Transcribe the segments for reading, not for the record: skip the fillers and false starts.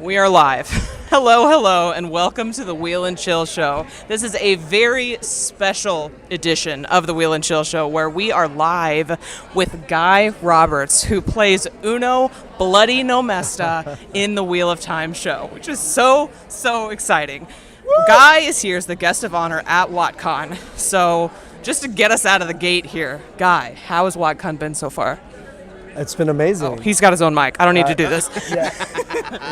We are live. Hello, and welcome to the Wheel and Chill Show. This is a very special edition of the Wheel and Chill Show where we are live with Guy Roberts, who plays Uno Bloody No Mesta in the Wheel of Time show, which is so exciting. Woo! Guy is here as the guest of honor at WoTCon. So just to get us out of the gate here, Guy, how has WoTCon been so far? It's been amazing. Oh, he's got his own mic. I don't need to do this. Yeah,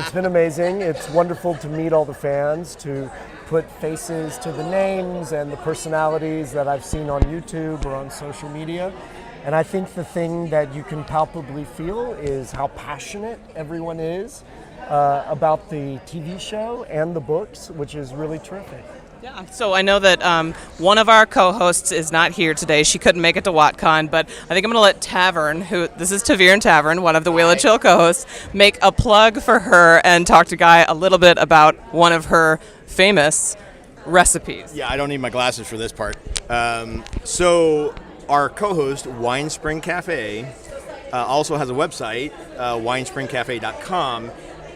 it's been amazing. It's wonderful to meet all the fans, to put faces to the names and the personalities that I've seen on YouTube or on social media. And I think the thing that you can palpably feel is how passionate everyone is about the TV show and the books, which is really terrific. Yeah, so I know that one of our co-hosts is not here today. She couldn't make it to WoTCon, but I think I'm going to let Tavern, this is Tavern and Tavern, one of the Wheel and Chill co-hosts, make a plug for her and talk to Guy a little bit about one of her famous recipes. Yeah, I don't need my glasses for this part. So our co-host, Wine Spring Cafe, also has a website, winespringcafe.com.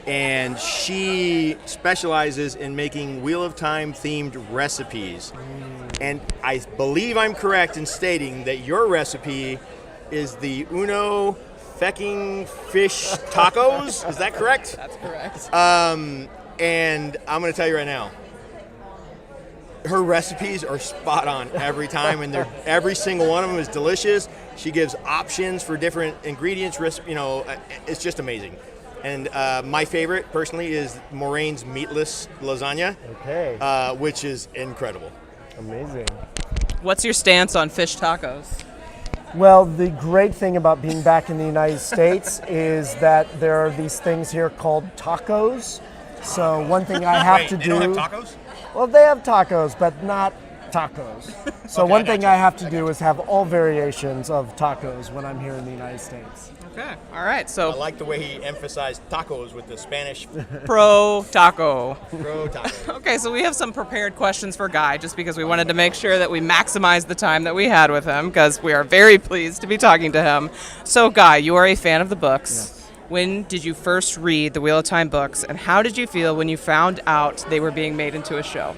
And she specializes in making Wheel of Time themed recipes. And I believe I'm correct in stating that your recipe is the Uno fecking fish tacos. Is that correct? That's correct. And I'm going to tell you right now, her recipes are spot on every time, and every single one of them is delicious. She gives options for different ingredients. It's just amazing. And my favorite, personally, is Moraine's meatless lasagna, which is incredible. Amazing. What's your stance on fish tacos? Well, the great thing about being back in the United States is that there are these things here called tacos. So one thing I have to do... They don't have tacos? Well, they have tacos, but not tacos. So Okay, one thing I have to do is have all variations of tacos when I'm here in the United States. Okay, all right, so... I like the way he emphasized tacos with the Spanish pro taco. pro taco. Okay, so we have some prepared questions for Guy, just because we wanted to make sure that we maximize the time that we had with him, because we are very pleased to be talking to him. So, Guy, you are a fan of the books. Yes. When did you first read the Wheel of Time books, and how did you feel when you found out they were being made into a show?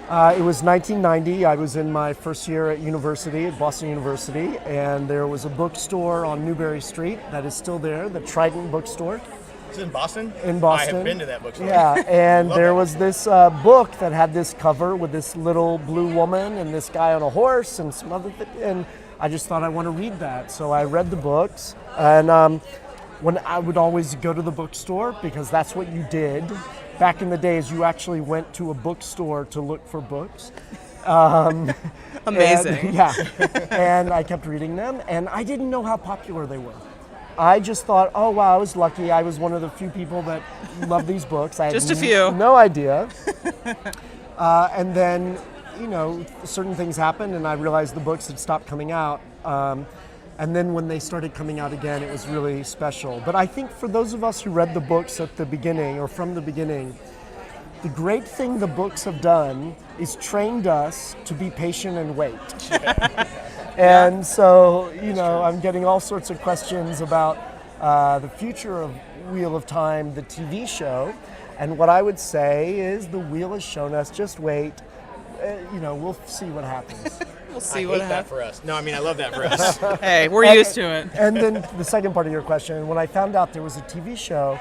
It was 1990. I was in my first year at university, at Boston University, and there was a bookstore on Newbury Street that is still there, the Trident Bookstore. It's in Boston? In Boston. I have been to that bookstore. Yeah, and there was this book that had this cover with this little blue woman and this guy on a horse and some other things, and I just thought I want to read that. So I read the books, and when I would always go to the bookstore, because that's what you did. Back in the days, you actually went to a bookstore to look for books. Amazing. And I kept reading them, and I didn't know how popular they were. I just thought, oh wow, I was lucky. I was one of the few people that loved these books. I had Just a few. No idea. And then, certain things happened, and I realized the books had stopped coming out. And then when they started coming out again, it was really special. But I think for those of us who read the books at the beginning or from the beginning, the great thing the books have done is trained us to be patient and wait. And so, I'm getting all sorts of questions about the future of Wheel of Time, the TV show. And what I would say is the wheel has shown us, just wait. We'll see what happens. We'll see I what hate that happens. for us. No, I mean, I love that for us. Hey, we're used to it. And then the second part of your question, when I found out there was a TV show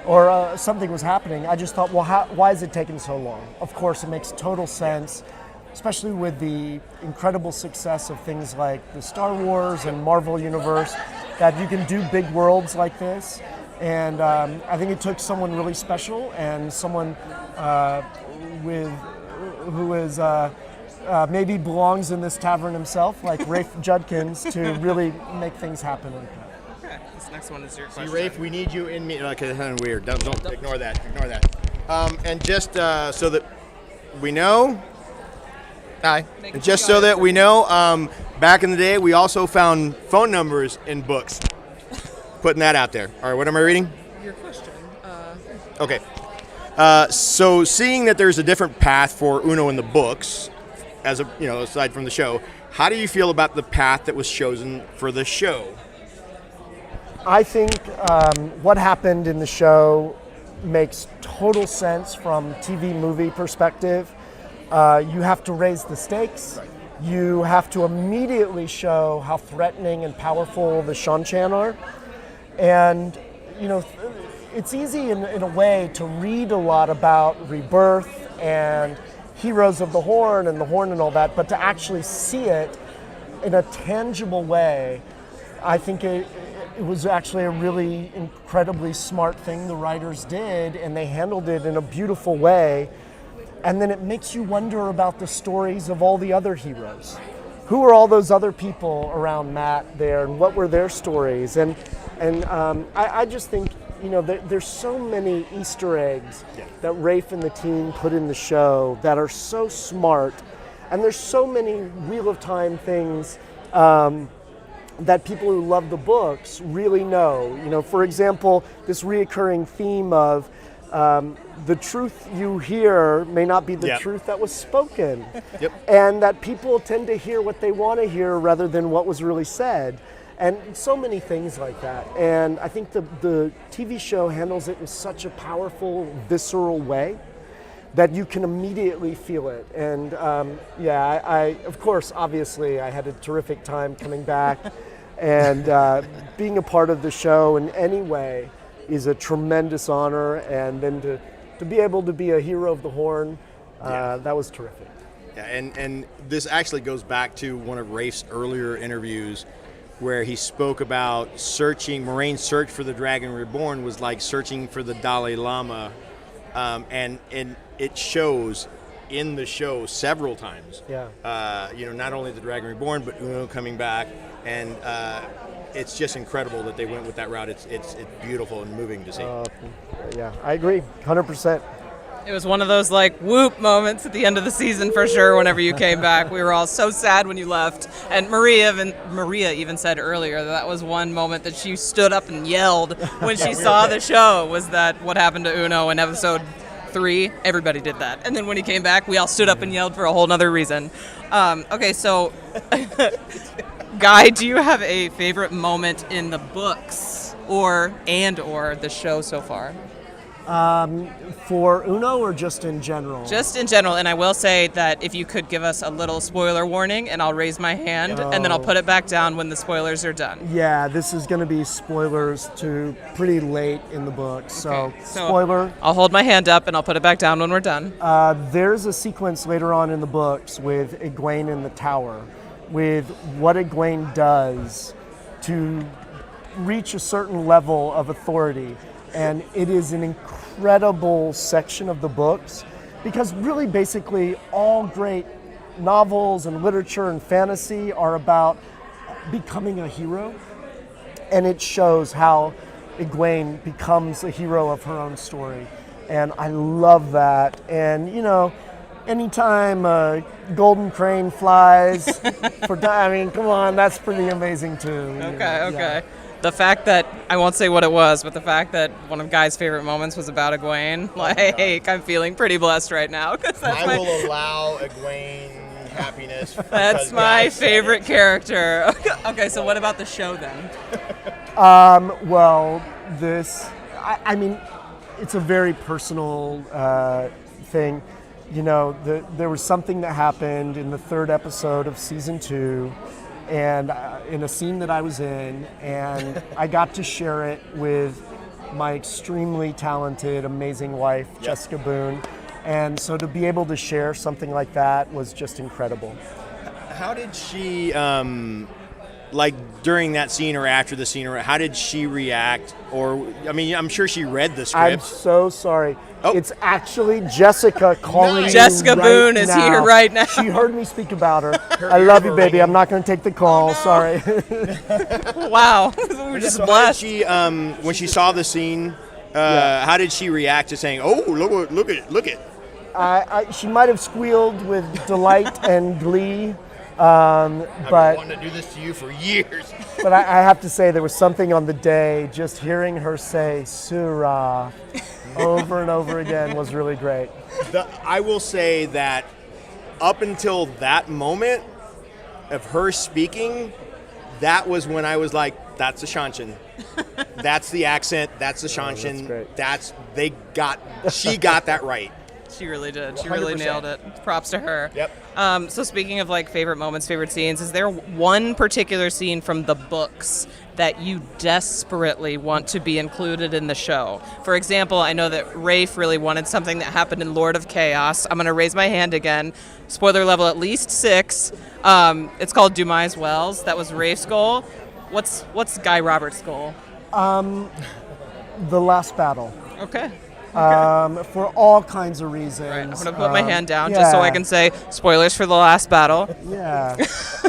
or something was happening, I just thought, well, why is it taking so long? Of course, it makes total sense, especially with the incredible success of things like the Star Wars and Marvel Universe, that you can do big worlds like this. And I think it took someone really special and someone who is maybe belongs in this tavern himself, like Rafe Judkins, to really make things happen like that. Okay, this next one is your See, question. Rafe, we need you in me. Okay, that's weird. Don't ignore that. Ignore that. And just so that we know, and just so that we know, back in the day, we also found phone numbers in books. Putting that out there. All right, what am I reading? Your question. Okay. So seeing that there's a different path for Uno in the books, aside from the show, how do you feel about the path that was chosen for the show? I think what happened in the show makes total sense from TV movie perspective. You have to raise the stakes. Right. You have to immediately show how threatening and powerful the Shanchan are. And, it's easy in a way to read a lot about rebirth and Heroes of the Horn and the Horn and all that, but to actually see it in a tangible way, I think it was actually a really incredibly smart thing the writers did, and they handled it in a beautiful way. And then it makes you wonder about the stories of all the other heroes. Who are all those other people around Matt there, and what were their stories? And I just think, there's so many Easter eggs that Rafe and the team put in the show that are so smart, and there's so many Wheel of Time things that people who love the books really know. For example, this reoccurring theme of the truth you hear may not be the truth that was spoken. Yep. And that people tend to hear what they want to hear rather than what was really said. And so many things like that. And I think the TV show handles it in such a powerful, visceral way that you can immediately feel it. And I of course, obviously, I had a terrific time coming back. And being a part of the show in any way is a tremendous honor. And then to be able to be a hero of the Horn, that was terrific. Yeah, and this actually goes back to one of Rafe's earlier interviews where he spoke about Moraine's search for the Dragon Reborn was like searching for the Dalai Lama. And it shows in the show several times. Yeah. Not only the Dragon Reborn, but Uno coming back. And it's just incredible that they went with that route. It's beautiful and moving to see. Yeah, I agree, 100%. It was one of those whoop moments at the end of the season for sure. Whenever you came back, we were all so sad when you left. And Maria even said earlier that was one moment that she stood up and yelled when she saw the show. Was that what happened to Uno in episode 3? Everybody did that. And then when he came back, we all stood up and yelled for a whole nother reason. Okay, so Guy, do you have a favorite moment in the books or the show so far? For Uno or just in general? Just in general, and I will say that if you could give us a little spoiler warning, and I'll raise my hand, and then I'll put it back down when the spoilers are done. Yeah, this is going to be spoilers to pretty late in the book, so Okay, spoiler. I'll hold my hand up, and I'll put it back down when we're done. There's a sequence later on in the books with Egwene in the tower, with what Egwene does to reach a certain level of authority. And it is an incredible section of the books because really basically all great novels and literature and fantasy are about becoming a hero. And it shows how Egwene becomes a hero of her own story. And I love that. And, anytime a golden crane flies, come on, that's pretty amazing too. Okay. Yeah. The fact that, I won't say what it was, but the fact that one of Guy's favorite moments was about Egwene, I'm feeling pretty blessed right now. I will allow Egwene happiness. That's my favorite character. Okay, so what about the show then? Well, it's a very personal thing. There was something that happened in the 3rd episode of season 2, and in a scene that I was in, and I got to share it with my extremely talented, amazing wife, Jessica Boone. And so to be able to share something like that was just incredible. How did she, during that scene or after the scene, or how did she react? Or, I'm sure she read the script. I'm so sorry. Oh. It's actually Jessica calling you Jessica right Boone is now. here right now. She heard me speak about her. I love you, baby. I'm not going to take the call. Sorry. Wow. We're just blessed. When she saw the scene, how did she react to saying, "Oh, look it"? She might have squealed with delight and glee. But I've been wanting to do this to you for years. But I have to say, there was something on the day, just hearing her say "Surah" over and over again was really great. I will say that up until that moment of her speaking, that was when I was like, that's a Shanchan. That's the accent. That's the that's Shanshan. great. She got that right. She really did. She really 100%. nailed it. Props to her. Yep. So speaking of like favorite moments, favorite scenes, is there one particular scene from the books that you desperately want to be included in the show? For example, I know that Rafe really wanted something that happened in Lord of Chaos. I'm going to raise my hand again. Spoiler level at least 6. It's called Dumai's Wells. That was Rafe's goal. What's Guy Roberts' goal? The last battle. Okay. For all kinds of reasons. Right. I'm going to put my hand down just so I can say spoilers for the last battle. Yeah.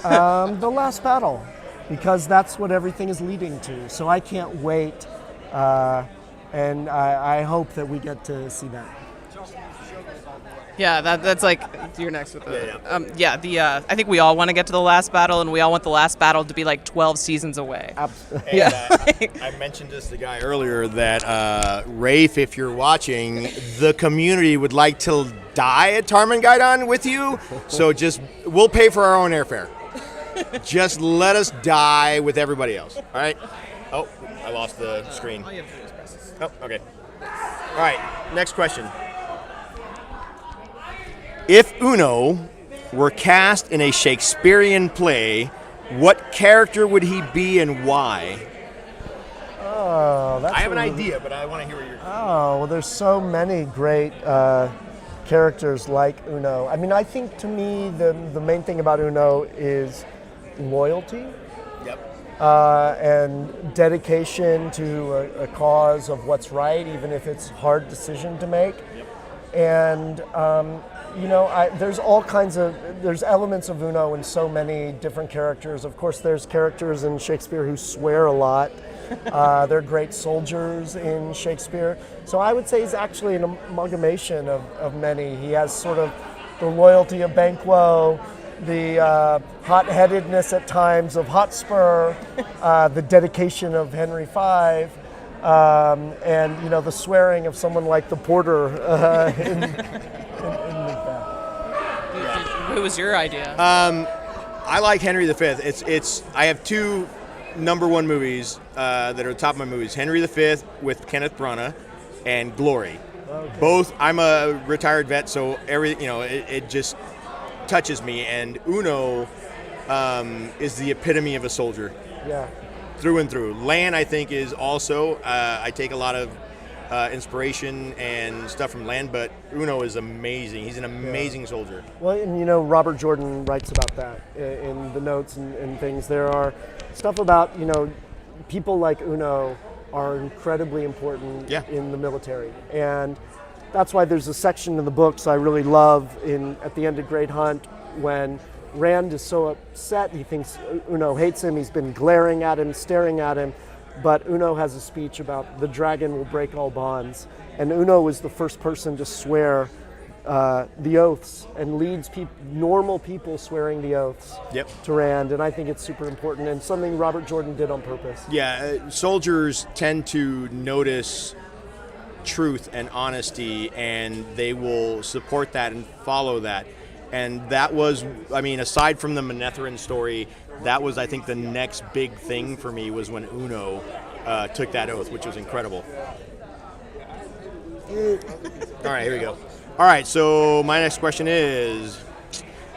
The last battle, because that's what everything is leading to. So I can't wait, and I hope that we get to see that. Yeah, that's like you're next with the I think we all want to get to the last battle, and we all want the last battle to be like 12 seasons away. Absolutely. I mentioned this to the guy earlier that Rafe, if you're watching, the community would like to die at Tarmangaidon with you. So we'll pay for our own airfare. Just let us die with everybody else. All right. Oh, I lost the screen. All you have to do is press this. Oh, okay. All right. Next question. If Uno were cast in a Shakespearean play, what character would he be and why? Oh, that's I have an idea, but I want to hear what you're. Oh, well, there's so many great characters like Uno. I mean, I think to me the main thing about Uno is loyalty. Yep. And dedication to a cause of what's right, even if it's a hard decision to make. Yep. And there's all kinds of there's elements of Uno in so many different characters. Of course, there's characters in Shakespeare who swear a lot. They're great soldiers in Shakespeare. So I would say he's actually an amalgamation of many. He has sort of the loyalty of Banquo, the hot-headedness at times of Hotspur, the dedication of Henry V, and the swearing of someone like the porter in Macbeth. Who was your idea? I like Henry V. I have 2 number 1 movies that are the top of my movies: Henry V with Kenneth Branagh and Glory. Okay. Both. I'm a retired vet, so it just touches me. And Uno is the epitome of a soldier. Yeah. Through and through. Lan, I think, is also. I take a lot of inspiration and stuff from Lan, but Uno is amazing. He's an amazing soldier. Well, and Robert Jordan writes about that in the notes and things. There are stuff about, people like Uno are incredibly important in the military. And that's why there's a section in the books I really love at the end of Great Hunt when Rand is so upset. He thinks Uno hates him. He's been glaring at him, staring at him. But Uno has a speech about the dragon will break all bonds. And Uno was the first person to swear the oaths and leads normal people swearing the oaths to Rand. And I think it's super important and something Robert Jordan did on purpose. Yeah, soldiers tend to notice truth and honesty, and they will support that and follow that. And that was, aside from the Manetheren story, that was, I think, the next big thing for me was when Uno took that oath, which was incredible. All right, here we go. All right, so my next question is,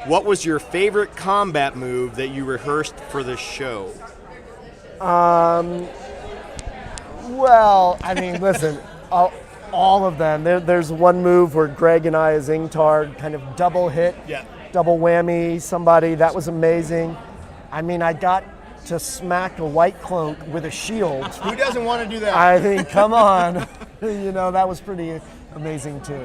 what was your favorite combat move that you rehearsed for the show? Well, listen, all of them. There's one move where Greg and I as Ingtard kind of double hit, double whammy somebody. That was amazing. I got to smack a white cloak with a shield. Who doesn't want to do that? I think, come on. That was pretty amazing too.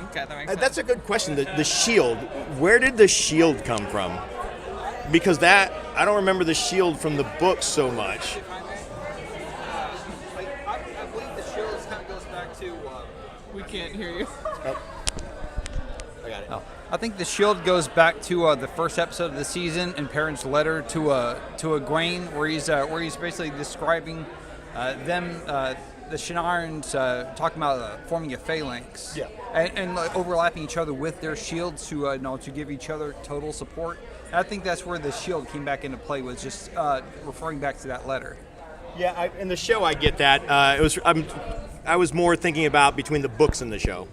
Okay, that makes sense. That's a good question. The shield. Where did the shield come from? Because I don't remember the shield from the book so much. I believe the shield kind of goes back to. We can't hear you. Oh. I got it. Oh. I think the shield goes back to the first episode of the season in Perrin's letter to Egwene, where he's basically describing them, the Shannarans, talking about forming a phalanx, and overlapping each other with their shields to give each other total support. And I think that's where the shield came back into play, was just referring back to that letter. Yeah, in the show I get that. I was more thinking about between the books and the show.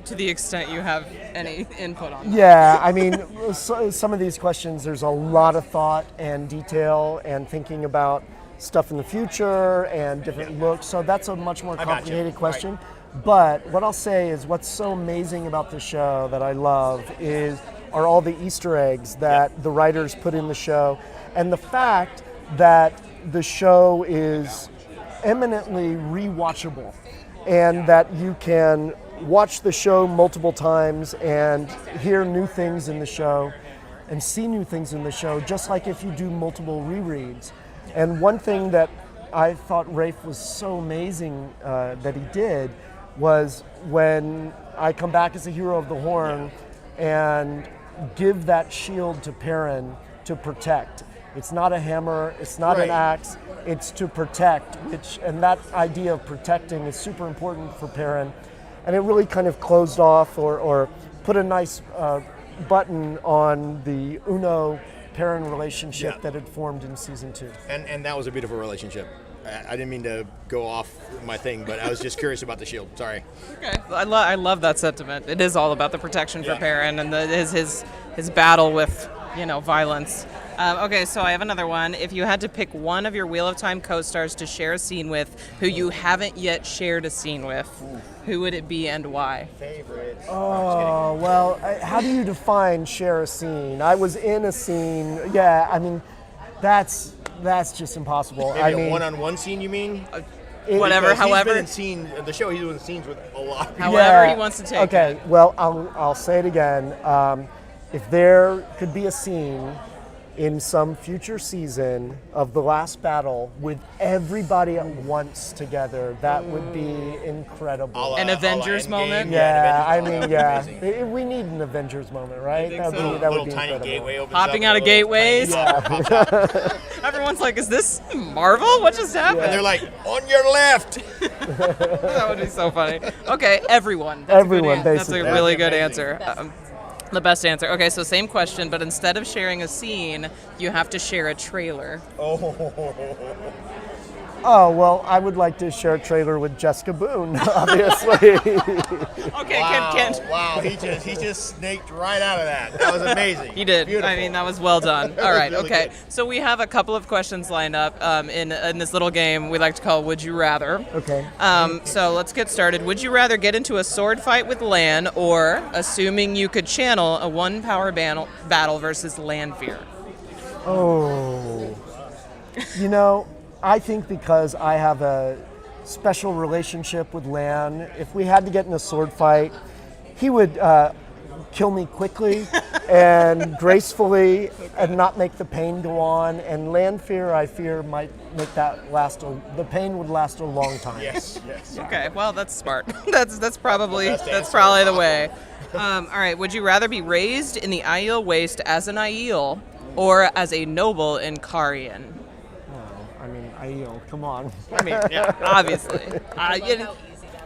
To the extent you have any input on that. Yeah, I mean, some of these questions, there's a lot of thought and detail and thinking about stuff in the future and different looks. So that's a much more complicated question. But what I'll say is what's so amazing about the show that I love are all the Easter eggs that the writers put in the show, and the fact that the show is eminently rewatchable, and that you can watch the show multiple times and hear new things in the show and see new things in the show, just like if you do multiple rereads. And one thing that I thought Rafe was so amazing that he did was when I come back as a hero of the Horn and give that shield to Perrin to protect. It's not a hammer, it's not an axe, it's to protect, and that idea of protecting is super important for Perrin. And it really kind of closed off or put a nice button on the Uno-Perrin relationship that had formed in season 2. And that was a beautiful relationship. I didn't mean to go off my thing, but I was just curious about the shield. Sorry. Okay, I love that sentiment. It is all about the protection for Perrin and his battle with violence. Okay, so I have another one. If you had to pick one of your Wheel of Time co-stars to share a scene with who you haven't yet shared a scene with, who would it be and why? Favorites. Oh, well, how do you define share a scene? I was in a scene. Yeah, I mean, that's just impossible. Maybe a one-on-one scene, you mean? Whatever, however. He's been in the show, he's doing scenes with a lot of people. However he wants to take Okay, it. well, I'll say it again. If there could be a scene in some future season of the last battle with everybody at once together, that would be incredible. An Avengers moment? We need an Avengers moment, right? That would be tiny incredible. gateway opens Hopping up, out of gateways. Yeah. Everyone's like, is this Marvel? What just happened? And they're like, on your left. That would be so funny. Okay, everyone. Everyone, That's a basically. really good That's answer. The best answer. Okay, so same question, but instead of sharing a scene, you have to share a trailer. Oh, well, I would like to share a trailer with Jessica Boone, obviously. Okay, Wow, he just snaked right out of that. That was amazing. He did. Beautiful. I mean, that was well done. All right, really okay. good. So we have a couple of questions lined up in this little game we like to call Would You Rather. Okay. So let's get started. Would you rather get into a sword fight with Lan, or, assuming you could channel, a one-power battle versus Lanfear? Oh. I think because I have a special relationship with Lan, if we had to get in a sword fight, he would kill me quickly and gracefully and not make the pain go on. And Lanfear, I fear, might make that the pain would last a long time. Yes. Okay, well, that's smart. that's probably the way. All right, would you rather be raised in the Aiel Waste as an Aiel or as a noble in Carian? I mean, Aiel, come on. I mean, yeah, obviously.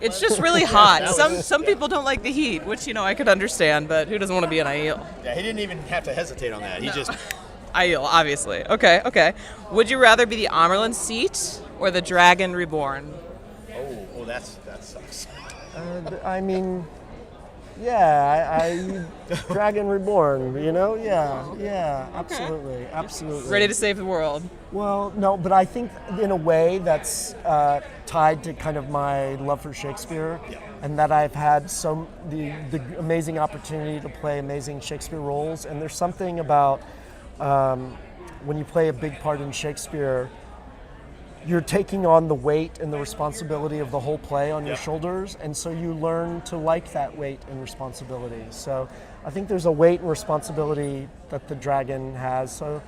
It's just really hot. Some people don't like the heat, which, I could understand, but who doesn't want to be an Aiel? Yeah, he didn't even have to hesitate on that. He just... Aiel, obviously. Okay. Would you rather be the Amerlin seat or the Dragon Reborn? Oh, that sucks. I mean, I Dragon Reborn, Yeah, absolutely. Ready to save the world. Well, no, but I think in a way that's tied to kind of my love for Shakespeare, and that I've had the amazing opportunity to play amazing Shakespeare roles. And there's something about when you play a big part in Shakespeare, you're taking on the weight and the responsibility of the whole play on your shoulders, and so you learn to like that weight and responsibility. So I think there's a weight and responsibility that the dragon has. So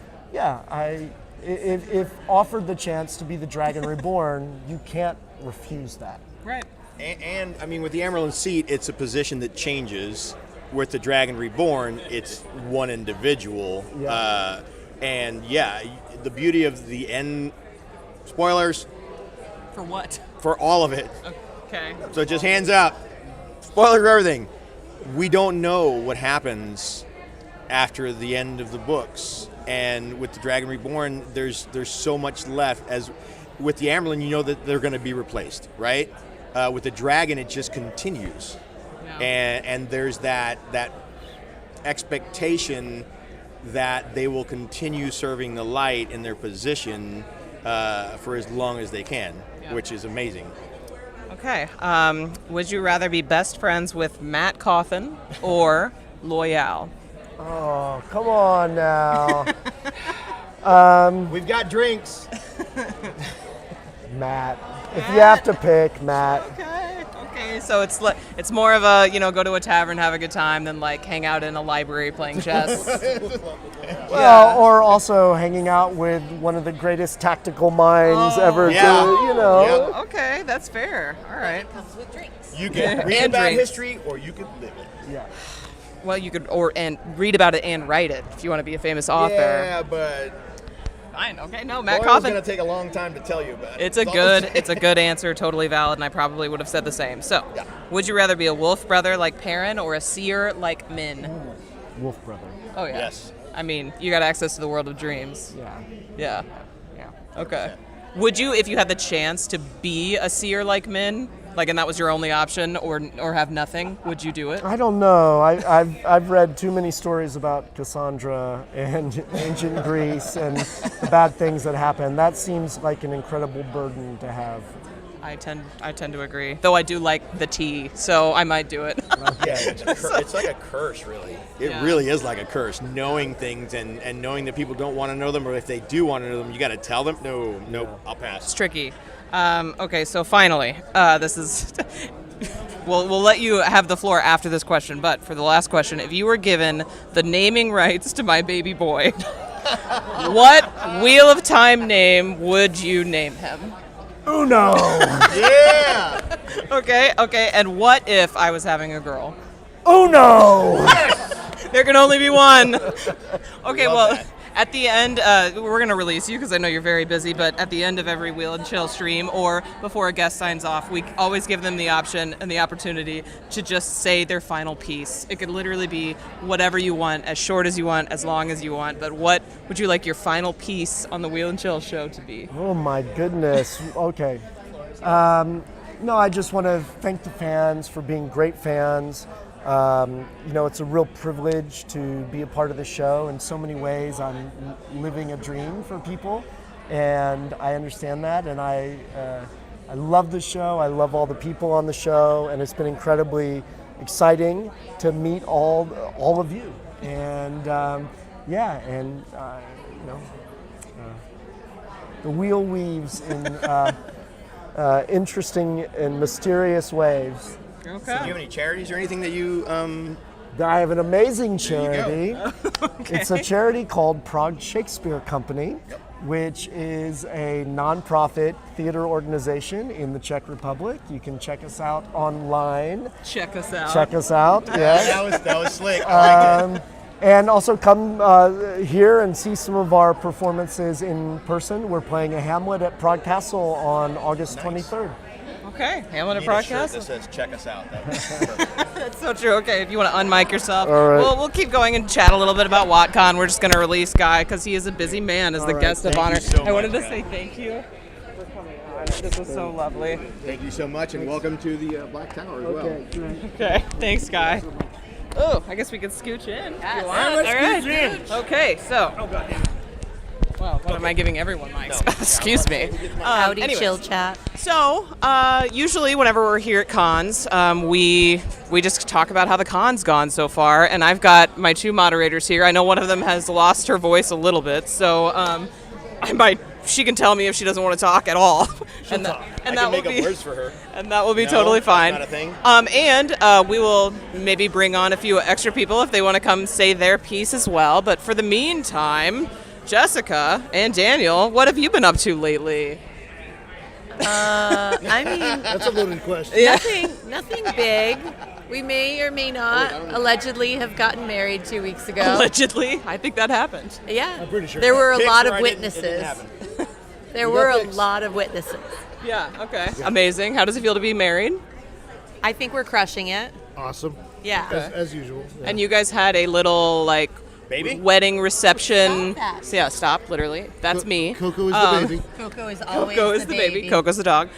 if offered the chance to be the Dragon Reborn, you can't refuse that. Right. And I mean, with the Amerlin seat, it's a position that changes. With the Dragon Reborn, it's one individual. Yeah. The beauty of the end. Spoilers. For what? For all of it. Okay. So just hands up. Spoiler for everything. We don't know what happens after the end of the books. And with the Dragon Reborn, there's so much left. As with the Amberlin, you know that they're going to be replaced, right? With the Dragon, it just continues, and there's that expectation that they will continue serving the light in their position for as long as they can, which is amazing. Okay. Would you rather be best friends with Matt Coffin or Loyal? Oh, come on now. We've got drinks. Matt. If you have to pick, Matt. Okay. So it's more of a, go to a tavern, have a good time, than like hang out in a library playing chess. Well, or also hanging out with one of the greatest tactical minds ever to. Okay, that's fair. All right. Comes with drinks. You can read And about drinks. history, or you could live it. Yeah. Well, you could and read about it and write it if you want to be a famous author. Yeah, but Fine. Okay. No, Matt it's Coffin. going to take a long time to tell you about it. It's a good answer, totally valid, and I probably would have said the same. So, would you rather be a wolf brother like Perrin or a seer like Min? Wolf brother. Oh yeah. Yes. I mean, you got access to the world of dreams. Yeah. Yeah. Okay. Would you, if you had the chance to be a seer like Min, and that was your only option, or have nothing, would you do it? I don't know. I've read too many stories about Cassandra and ancient Greece and the bad things that happen. That seems like an incredible burden to have. I tend to agree. Though I do like the tea, so I might do it. Yeah, it's like a curse, really. It really is like a curse, knowing things and knowing that people don't want to know them, or if they do want to know them, you got to tell them. No, I'll pass. It's tricky. Okay, so finally, this is. We'll let you have the floor after this question, but for the last question, if you were given the naming rights to my baby boy, what Wheel of Time name would you name him? Uno. Yeah. Okay, and what if I was having a girl? Uno. There can only be one. Okay, Love well, that. at the end, we're going to release you because I know you're very busy, but at the end of every Wheel and Chill stream or before a guest signs off, we always give them the option and the opportunity to just say their final piece. It could literally be whatever you want, as short as you want, as long as you want, but what would you like your final piece on the Wheel and Chill show to be? Oh my goodness. Okay. No, I just want to thank the fans for being great fans. It's a real privilege to be a part of the show. In so many ways, I'm living a dream for people, and I understand that. And I love the show. I love all the people on the show, and it's been incredibly exciting to meet all of you. And the wheel weaves in interesting and mysterious ways. Okay. Do you have any charities or anything that you? I have an amazing charity. Okay. It's a charity called Prague Shakespeare Company, which is a nonprofit theater organization in the Czech Republic. You can check us out online. Check us out. Yes. That was slick. I like it. And also come here and see some of our performances in person. We're playing a Hamlet at Prague Castle on August 23rd. Okay, Hamlet at Need a Prague shirt Castle. that says "Check us out." That was perfect. That's so true. Okay, if you want to unmic yourself, All right. we'll keep going and chat a little bit about WoTCon. We're just going to release Guy because he is a busy man as the right. guest of Thank honor. you so I wanted much, to Guy. say thank you for coming on. This was so lovely. Thank you so much, and welcome to the Black Tower as well. Okay, thanks, Guy. Oh, I guess we could scooch in. If you want. let's All right. scooch in. Okay, so. Oh, God damn it. Well, what am I giving everyone mics? Excuse me. Howdy, anyways. chill chat. So, usually whenever we're here at cons, we just talk about how the con's gone so far, and I've got my two moderators here. I know one of them has lost her voice a little bit, so she can tell me if she doesn't want to talk at all. And I can make up words for her. And that will be No, totally that's fine. not a thing. And we will maybe bring on a few extra people if they want to come say their piece as well. But for the meantime, Jessica and Daniel, what have you been up to lately? I mean, That's a loaded question. nothing big. We may or may not allegedly have gotten married 2 weeks ago. Allegedly, I think that happened. Yeah. I'm pretty sure. There were a Pics lot where of it didn't witnesses. happen. There You were got a pics. lot of witnesses. Yeah. Okay. Amazing. How does it feel to be married? I think we're crushing it. Awesome. Yeah. As usual. And you guys had a little Baby? wedding reception. Stop that. So yeah, stop, literally. That's me. Coco is the baby. Coco is always Coco is the baby. Coco's the dog.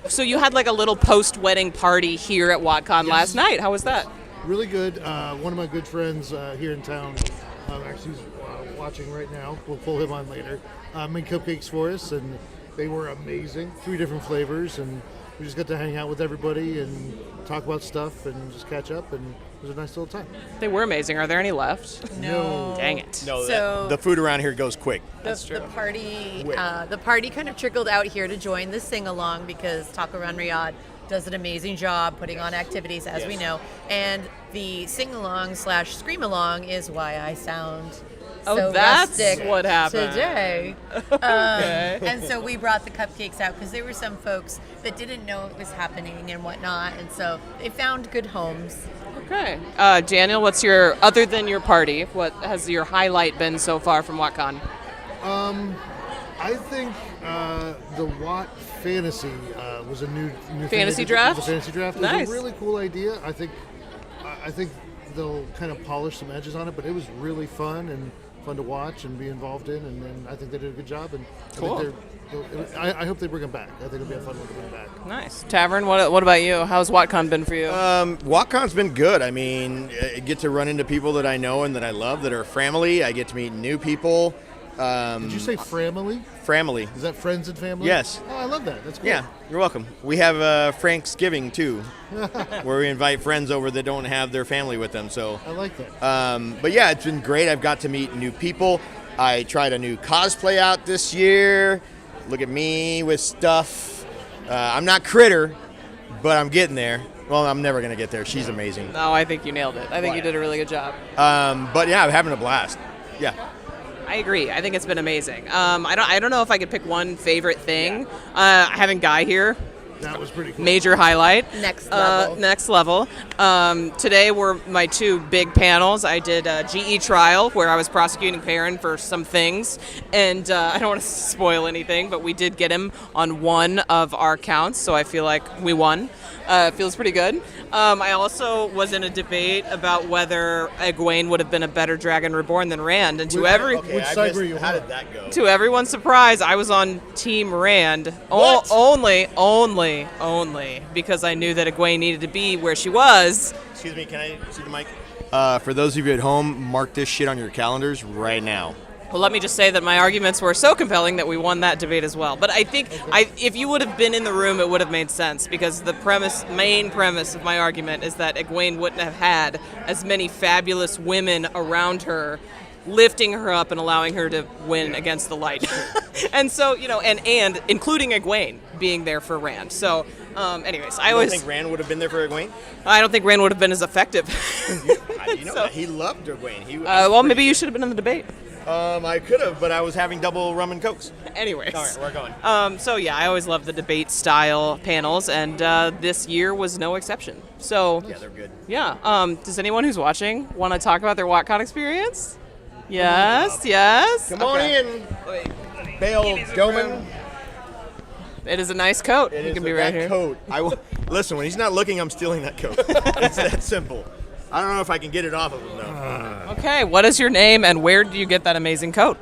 So you had like a little post-wedding party here at WoTCon last night. How was that? Really good. One of my good friends here in town, actually he's watching right now. We'll pull him on later. Made cupcakes for us, and they were amazing. 3 different flavors, and we just got to hang out with everybody and talk about stuff and just catch up, and it was a nice little time. They were amazing. Are there any left? No. Dang it. No, So- the food around here goes quick. That's true. The party kind of trickled out here to join the sing-along because Taco Run Riyadh does an amazing job putting on activities, as we know. And the sing-along / scream-along is why I sound so that's rustic what happened. today. Okay. And so we brought the cupcakes out because there were some folks that didn't know it was happening and whatnot, and so they found good homes. Okay. Daniel, what's your, other than your party, what has your highlight been so far from WoTCon? I think the Watt Fantasy was a new Fantasy thing. draft? It was a fantasy draft. It Nice. was a really cool idea. I think they'll kind of polish some edges on it, but it was really fun and fun to watch and be involved in, and I think they did a good job. And Cool. I hope they bring them back. I think it'll be a fun one to bring back. Nice. Tavern, what about you? How's WoTCon been for you? WoTCon's been good. I mean, I get to run into people that I know and that I love that are family. I get to meet new people. Did you say family? Family. Is that friends and family? Yes. Oh, I love that. That's cool. Yeah, you're welcome. We have Thanksgiving too, where we invite friends over that don't have their family with them. So, I like that. but yeah, it's been great. I've got to meet new people. I tried a new cosplay out this year. Look at me with stuff. I'm not Kritter, but I'm getting there. Well, I'm never gonna get there. She's amazing. No, I think you nailed it. I think you did a really good job. But yeah, I'm having a blast. Yeah. I agree. I think it's been amazing. I don't know if I could pick one favorite thing. Having Guy here, That was pretty cool. major highlight. Next level. Next level. Today were my 2 big panels. I did a GE trial where I was prosecuting Perrin for some things, and I don't want to spoil anything, but we did get him on one of our counts, so I feel like we won. Feels pretty good. I also was in a debate about whether Egwene would have been a better Dragon Reborn than Rand, and Which side were you How on? did that go? to everyone's surprise, I was on Team Rand. What? Only because I knew that Egwene needed to be where she was. Excuse me, can I see the mic? For those of you at home, mark this shit on your calendars right now. Well, let me just say that my arguments were so compelling that we won that debate as well. But I think if you would have been in the room, it would have made sense because the main premise of my argument is that Egwene wouldn't have had as many fabulous women around her lifting her up and allowing her to win against the light. And so, and including Egwene being there for Rand. So, anyways, I You always don't think Rand would have been there for Egwene? I don't think Rand would have been as effective. You know So- that. He loved Egwene. Well, maybe you should have been in the debate. I could have, but I was having double rum and cokes. Anyways. All right, we're going. So yeah, I always love the debate style panels, and this year was no exception. So Yeah, they're good. yeah, does anyone who's watching want to talk about their WoTCon experience? Yes, yes. Come on Okay. in, Bale Doman. It is a nice coat. It you is can be that right here. coat. Listen, when he's not looking, I'm stealing that coat. It's that simple. I don't know if I can get it off of him though. Okay, what is your name and where do you get that amazing coat?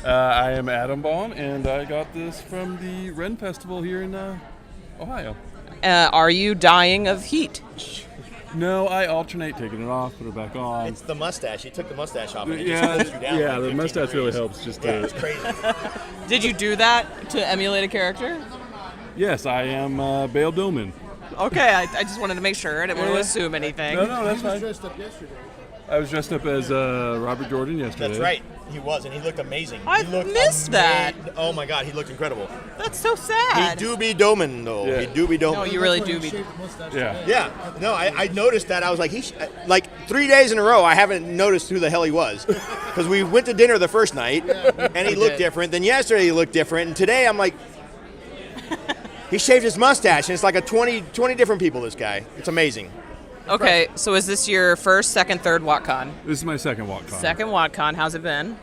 I am Adam Baum, and I got this from the Ren Festival here in Ohio. Are you dying of heat? No, I alternate taking it off, put it back on. It's the mustache. He took the mustache off. And it Yeah, just pulls you down yeah, like the 15 mustache really degrees. helps. Just Yeah, to, it's crazy. Did you do that to emulate a character? yes, I am Bale Dillman. Okay, I just wanted to make sure. I didn't want to Yeah. assume anything. No, that's He was fine. dressed up yesterday. I was dressed up as Robert Jordan yesterday. That's right. He was, and he looked amazing. I He looked missed that. Oh my God, he looked incredible. That's so He sad. do be Doman though. Yeah. He do be Doman. No, you really That's why do he be. shaved the mustache Yeah. today. Yeah, no, I noticed that. I was like, like 3 days in a row, I haven't noticed who the hell he was. Because we went to dinner the first night, and he looked did. different. Then yesterday he looked different, and today I'm like, he shaved his mustache, and it's like 20 different people, this guy. It's amazing. Okay, so is this your first, second, third WoTCon? This is my second WoTCon. Second WoTCon, how's it been?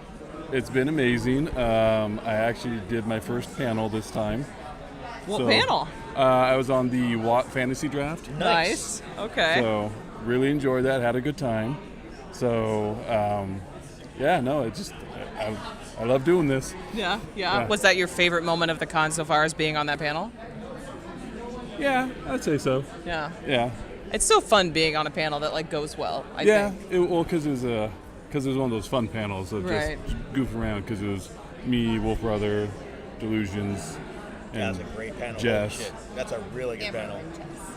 It's been amazing. I actually did my first panel this time. What So, panel? I was on the WoT Fantasy Draft. Nice. Okay. So really enjoyed that. Had a good time. So no, I love doing this. Yeah. Was that your favorite moment of the con so far, as being on that panel? Yeah, I'd say so. Yeah. It's so fun being on a panel that like goes well. I think. Because it was one of those fun panels of Right. just goof around, because it was me, Wolf Brother, Delusions, and That's a great panel. Jess. Holy shit. That's a really good panel.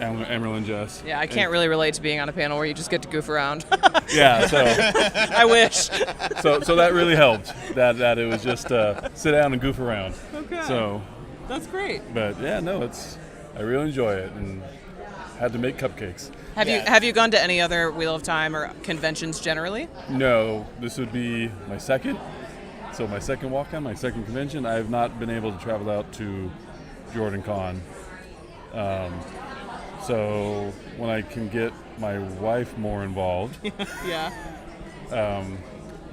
Emerald and Jess. Yeah, I can't really relate to being on a panel where you just get to goof around. Yeah, so I wish. so that really helped. That it was just sit down and goof around. Okay. So, That's great. but yeah, no, I really enjoy it, and had to make cupcakes. Have you gone to any other Wheel of Time or conventions generally? No, this would be my second. So my second walk-on, my second convention. I have not been able to travel out to Jordan Con. So when I can get my wife more involved, Yeah.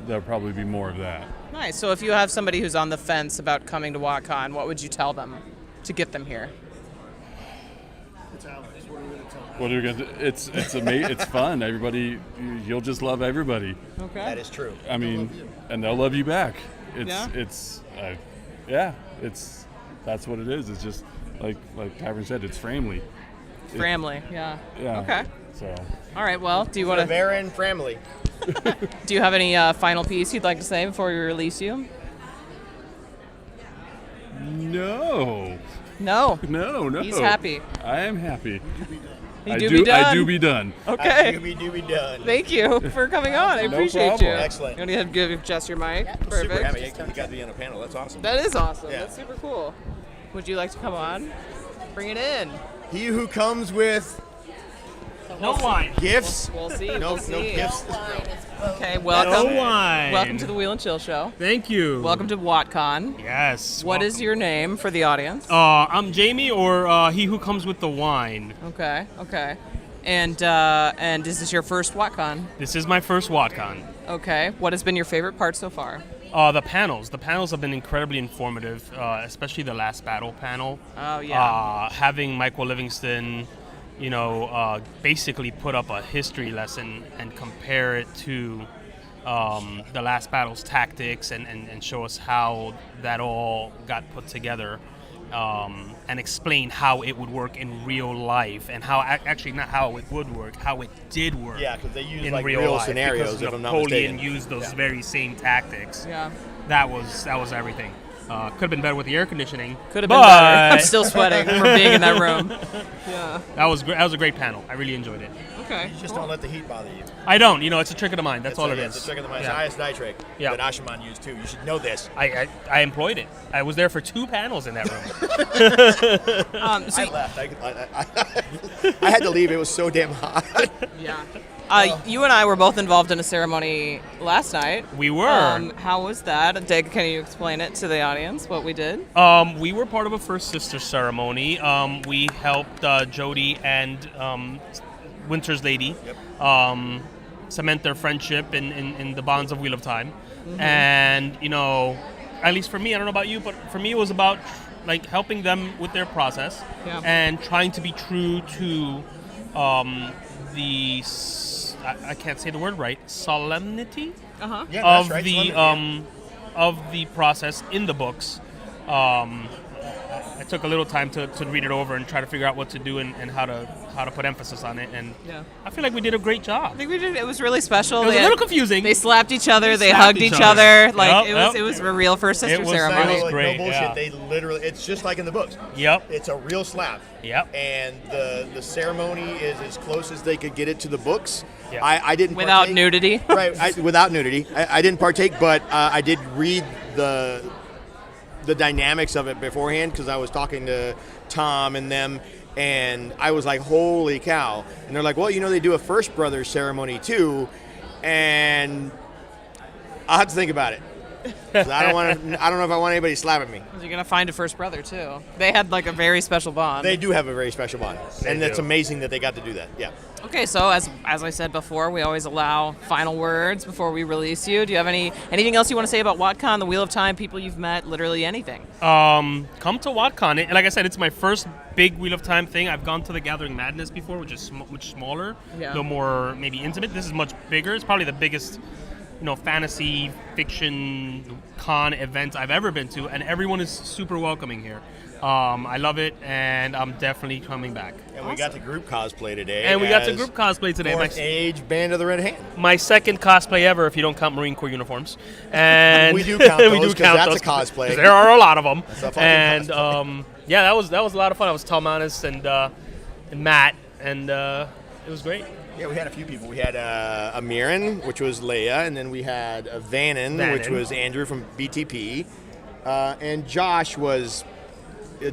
there'll probably be more of that. Nice. So if you have somebody who's on the fence about coming to WoTCon, what would you tell them to get them here? It's Alex. What are we going to tell What are we gonna do? It's fun. Everybody, you'll just love everybody. Okay. That is true. I mean, and they'll love you back. Yeah? That's what it is. It's just like Tavern said, it's family. Family. Yeah. Yeah. Okay. So All right. Well, do you want to? Tavern family. Do you have any final piece you'd like to say before we release you? no. No. He's happy. I am happy. You do be done. I do be done. Okay. Dooby done. Thank you for coming on. I No appreciate problem. you. Excellent. You want to give Jess your mic? Super Perfect. happy you got to be on a panel. That's awesome. That is awesome. Yeah. That's super cool. Would you like to come on? Bring it in. He who comes with No wine. gifts. We'll see. No We'll see. gifts. Okay. No Welcome. wine. Welcome to the Wheel and Chill Show. Thank you. Welcome to WoTCon. Yes. What is your name for the audience? I'm Jamie, or he who comes with the wine. Okay. And is this your first WoTCon? This is my first WoTCon. Okay. What has been your favorite part so far? The panels. The panels have been incredibly informative, especially the last battle panel. Oh yeah. Having Michael Livingston, basically put up a history lesson and compare it to the last battle's tactics and show us how that all got put together. And explain how it would work in real life, and how actually not how it would work, how it did work. Yeah, because they use in like real real life, scenarios. because If I'm not Napoleon mistaken. used those very same tactics. Yeah. That was everything. Could have been better with the air conditioning. Could have been better. I'm still sweating from being in that room. Yeah. That was great. That was a great panel. I really enjoyed it. Okay. You just don't let the heat bother you. I don't. It's a trick of the mind. That's all it is. It's a trick of the mind. Yeah. It's an IS-9 trick Yeah. that Ashaman used too. You should know this. I employed it. I was there for 2 panels in that room. So I left. I had to leave. It was so damn hot. yeah. You and I were both involved in a ceremony last night. We were. How was that? Dick, can you explain it to the audience what we did? We were part of a First Sister ceremony. We helped Jody and Winter's Lady cement their friendship in the bonds of Wheel of Time. Mm-hmm. And, at least for me, I don't know about you, but for me it was about like helping them with their process and trying to be true to I can't say the word right, solemnity Uh-huh. Yeah, of that's right. the Solemnity. of the process in the books. I took a little time to read it over and try to figure out what to do and how to put emphasis on it, and Yeah. I feel like we did a great job. I think we did. It was really special. It was a little confusing. They slapped each other. They slapped hugged each each other. other. Like Yep. it was a real First Sister It was ceremony. so- Like, great, no bullshit. yeah. They literally, it's just like in the books. Yep. It's a real slap. Yep. And the ceremony is as close as they could get it to the books. Yep. I didn't Without partake. nudity. Right, without nudity. I didn't partake, but I did read the dynamics of it beforehand because I was talking to Tom and them, and I was like, holy cow. And they're like, well, they do a First Brothers ceremony too, and I'll have to think about it. 'Cause I don't know if I want anybody slapping me. You're gonna find a first brother too. They had like a very special bond. They do have a very special bond, and it's do. amazing that they got to do that. Yeah. Okay, so as I said before, we always allow final words before we release you. Do you have anything else you want to say about WoTCon, the Wheel of Time, people you've met, literally anything? Come to WoTCon. Like I said, it's my first big Wheel of Time thing. I've gone to the Gathering Madness before, which is much smaller, Yeah. a little more maybe intimate. This is much bigger. It's probably the biggest fantasy fiction con events I've ever been to, and everyone is super welcoming here. I love it, and I'm definitely coming back. And we got the group cosplay today. And we got the group cosplay today. Fourth age Band of the Red Hand. My second cosplay ever, if you don't count Marine Corps uniforms. And we do count those, because that's a cosplay. 'Cause there are a lot of them. That's a fucking And cosplay. yeah, that was a lot of fun. I was Tom Manis and Matt, and it was great. Yeah, we had a few people. We had Amirin, which was Leia, and then we had Vannon, which was Andrew from BTP, and Josh was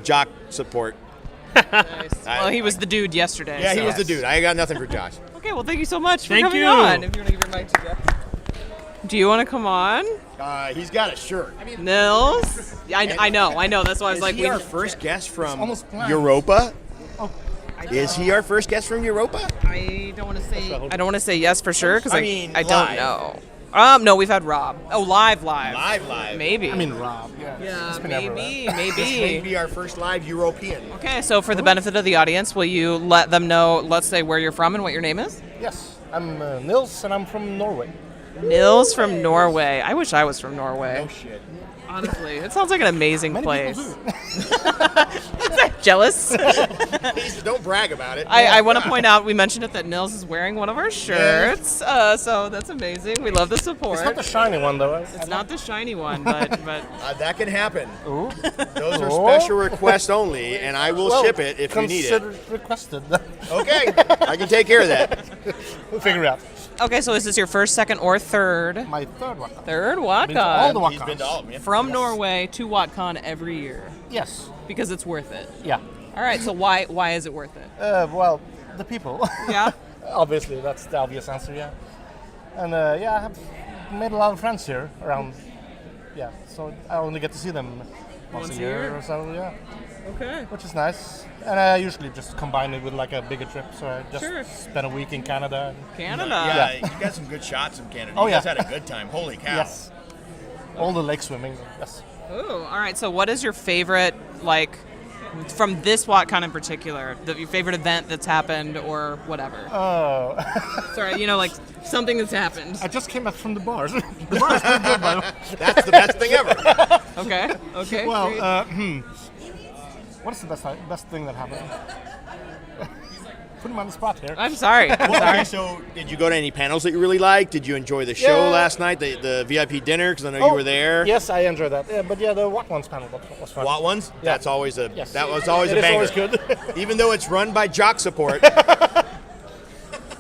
jock support. Nice. Well, he was the dude yesterday. Yeah, so. he was the dude. I got nothing for Josh. Okay, well, thank you so much for Thank coming you. on. If you want to give your mic to Jeff. Do you want to come on? He's got a shirt. Nils? I know. That's why I was Is like, he our first guest from almost planned. Europa? Is he our first guest from Europa? I don't want to say yes for sure because I I mean, don't live. know. No, we've had Rob. Oh, live. Live. Maybe. I mean, Rob. yeah, been everywhere. This may maybe. be our first live European. Okay, so for the benefit of the audience, will you let them know, let's say, where you're from and what your name is? Yes, I'm Nils, and I'm from Norway. Nils from Norway. I wish I was from Norway. Oh shit. Honestly, it sounds like an amazing Many place. people do. Jealous? Please don't brag about it. I want to point out, we mentioned it, that Nils is wearing one of our shirts, so that's amazing. We love the support. It's not the shiny one, though. It's not the shiny one, but that can happen. Ooh. Those are special requests only, and I will ship it if you need it. Consider requested. Okay, I can take care of that. We'll figure it out. okay. So is this your first, second, or third? My third one. Third Been to all the WoTCon. He's been to all of them. yeah. From Norway to WoTCon every year Yes. because it's worth it. Yeah. All right. So why is it worth it? Well, the people. Yeah. Obviously, that's the obvious answer, yeah. And I have made a lot of friends here around. Yeah, so I only get to see them once a year or so, yeah. Okay. Which is nice. And I usually just combine it with like a bigger trip, so I just Sure. spend a week in Canada. Canada. Yeah, you got some good shots in Canada. Oh, you guys yeah. had a good time. Holy cow. Yes. All the lake swimming, yes. Ooh, all right. So, what is your favorite, from this WoTCon in particular, your favorite event that's happened or whatever? Oh. Sorry, something that's happened. I just came back from the bars. The bar is pretty good, by the way. That's the best thing ever. Okay. Well, great. what is the best thing that happened? Put him on the spot here. I'm sorry. Okay, so did you go to any panels that you really liked? Did you enjoy the show Yeah. last night, the VIP dinner? Because I know you were there. Yes, I enjoyed that. Yeah, but the What Ones panel was fun. What ones? Yeah. That's always Yes. that was always It a is banger. always good. Even though it's run by Jock Support.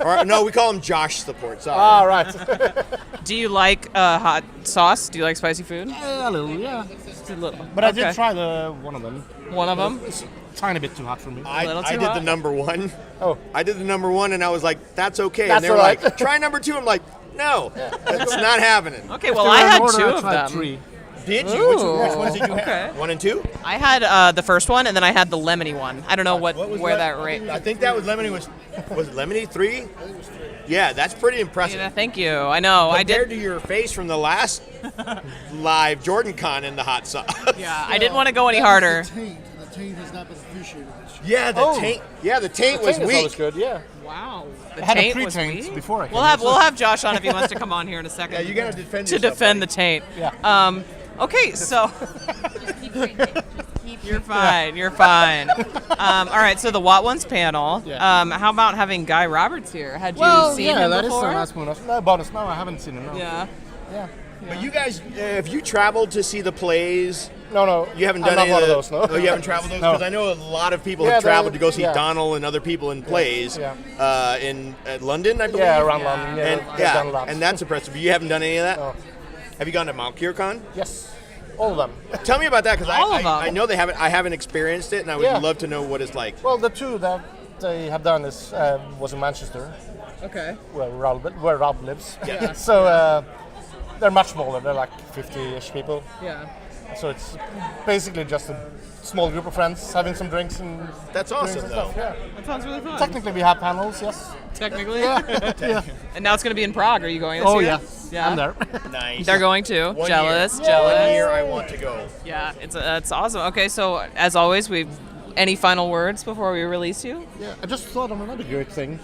Or no, we call him Josh Support. Sorry. Ah, right. Do you like hot sauce? Do you like spicy food? A little, yeah. Just a little. But I Okay. did try one of them. One of them. It's a tiny bit too hot for me. I little did too the hot? number one. Oh. I did the number one, and I was like, "That's okay." That's and they were all right. like, "Try number two." I'm like, "No, it's not happening." Okay, well, I had two of them. 3. Did you? Which Ooh, ones did you okay. have? 1 and 2? I had the first one, and then I had the lemony one. I don't know What was where that? that rate. I think that was lemony. Was it lemony 3? Yeah, that's pretty impressive. Yeah, thank you. I know. I Compared did. to your face from the last live Jordan Con in the hot sauce. Yeah, I didn't want to go any harder. The taint has not been appreciated this year. Yeah, the taint. Yeah, the taint was It's always weak. good, yeah. Wow. The I had a taint was pre-taint weak? before I came We'll have Josh on if he wants to come on here in a second. Yeah, you gotta defend to yourself, defend buddy. the taint. Yeah. Okay, so Keep drinking. Just keep you're fine. You're fine. All right, so the What Ones panel. Yeah. How about having Guy Roberts here? Had you Well, seen yeah, him that is before? the last one. No, bonus. No, I haven't seen him. No. Yeah. Yeah. But you guys, have you traveled to see the plays? No. You haven't I'm done not any one of of those. No. Oh, you haven't traveled those? No. Because I know a lot of people Yeah, have traveled the- to go see yeah. Donald and other people in plays Yeah. in London, I believe. Yeah, around London. Yeah, And they've done a lot. and that's impressive. You haven't done any of that? No. Have you gone to Mount Con? Yes, all of them. Tell me about that, because All of them. I know they haven't. I haven't experienced it, and I would Yeah. love to know what it's like. Well, the two that they have done is was in Manchester, Okay. where Rob lives. Yeah. So they're much smaller. They're like 50-ish people. Yeah. So it's basically just a small group of friends having some drinks and That's drinks awesome, and though. stuff. Yeah. That sounds really fun. Technically, we have panels. Yes. Technically. Yeah. And now it's going to be in Prague. Are you going this Oh year? yeah. Yeah. I'm there. Nice. They're going to. One Jealous. year. Jealous. 1 year I want to go. Yeah, it's awesome. Okay, so as always, any final words before we release you? Yeah. I just thought of another great thing.